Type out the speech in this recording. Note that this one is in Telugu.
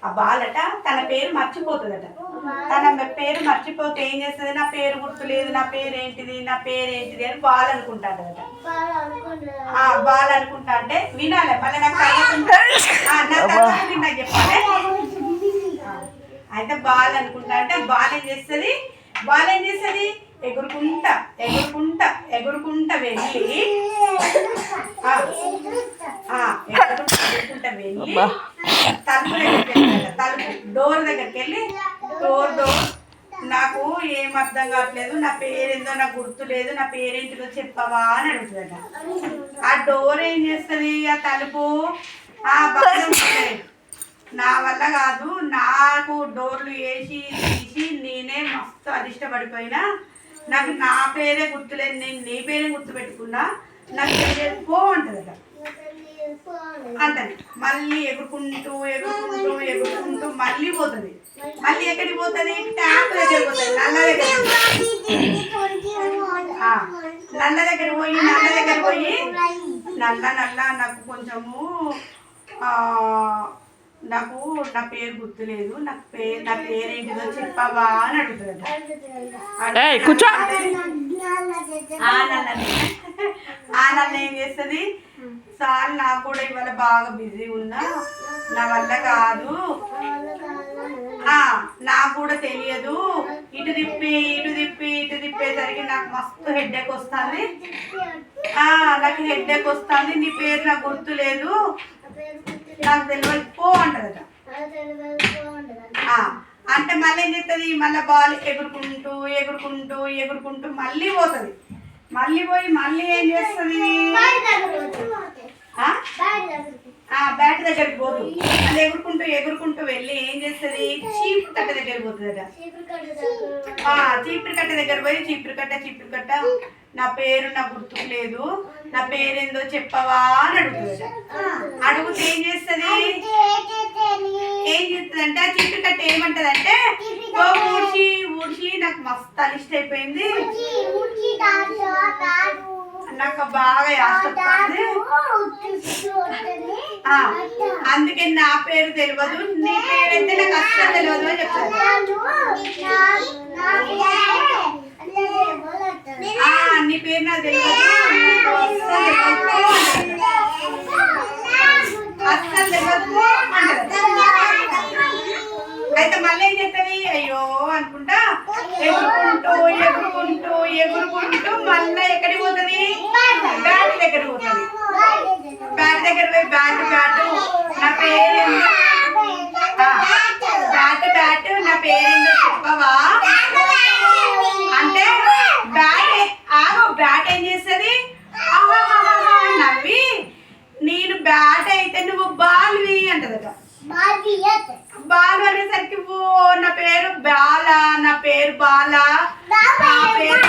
ఆ బాలట తన పేరు మర్చిపోతుందట. తన పేరు మర్చిపోతే ఏం చేస్తుంది, నా పేరు గుర్తులేదు, నా పేరేంటిది అని బాల్ అనుకుంటాడట. బాల్ అనుకుంటా అంటే వినాలి మళ్ళీ నాకు నాకు చెప్పాలి. అయితే బాల్ అనుకుంటా అంటే బాల్ ఏం చేస్తుంది ఎగురుకుంటా వెళ్ళి తలుపు డోర్ దగ్గరికి వెళ్ళి డోర్ నాకు ఏం అర్థం కావట్లేదు, నా పేరేందో నాకు గుర్తులేదు, నా పేరేంటిదో చెప్పవా అని అడుగుతుందట. ఆ డోర్ ఏం చేస్తుంది, ఆ తలుపు నా వల్ల కాదు, నాకు డోర్లు వేసి తీసి నేనే మస్తు అదిష్టపడిపోయినా, నాకు నా పేరే గుర్తులేదు, నేను నీ పేరే గుర్తుపెట్టుకున్నా, నాకు తెలియదు పో అంటదట. అంటది మళ్ళీ ఎగురుకుంటూ మళ్ళీ పోతుంది. మళ్ళీ ఎక్కడికి పోతుంది, ట్యాప్ దగ్గర పోతుంది, నల్ల దగ్గర పోయి నల్ల నాకు కొంచెము నాకు నా పేరు గుర్తులేదు, నా పేరేంటిదో చెప్పవా అని అడుగుతుంది. నన్ను ఏం చేస్తుంది, సార్ నాకు కూడా ఇవాళ బాగా బిజీ ఉన్నా, నా వల్ల కాదు, నాకు కూడా తెలియదు, ఇటు తిప్పేసరికి నాకు మస్తు హెడ్ఏక్ వస్తుంది, నీ పేరు నాకు గుర్తులేదు, నాకు తెలియదు పో అంటదట. అంటే మళ్ళీ ఏం చేస్తుంది, మళ్ళీ బాల్ ఎగురుకుంటూ మళ్ళీ పోతుంది. మళ్ళీ పోయి మళ్ళీ ఏం చేస్తుంది, బ్యాట్ దగ్గరికి పోదు, అది ఎగురుకుంటూ వెళ్ళి ఏం చేస్తుంది, చీపురు కట్ట దగ్గర పోతుందట. చీపురు కట్ట దగ్గర పోయి చీపురు కట్ట నా పేరు నాకు గుర్తుకు లేదు, నా పేరేందో చెప్పవా అని అడుగుతుందట. అడుగుతే ఏం చేస్తుంది అంటే ఆ చీపురు కట్ట ఏమంటదంటే, ఊడ్చి నాకు మస్తు అలిస్ట్ అయిపోయింది, నాకు బాగా యాస్తుంది, అందుకే నా పేరు తెలియదు, నీ పేరైతే నాకు అస్సలు తెలియదు అని చెప్తాను. నీ పేరు నాకు తెలియదు, అస్సలు తెలియదు అంటారు. అయితే మళ్ళీ ఏం చేస్తుంది, అయ్యో అనుకుంటా ఎగురుకుంటూ మళ్ళీ ఎక్కడికి పోతుంది, బ్యాట్ దగ్గర పోతుంది. బ్యాట్ దగ్గర పోయి బ్యాట్ నా పేరేందో నా పేరేందో చెప్పవా అంటే బ్యాట్ ఏం చేస్తుంది, నవ్వి నేను బ్యాట్ అయితే నువ్వు బాల్వి అంటదట. బాలు అనేసరికి నా పేరు బాల, నా పేరు బాల, నా పేరు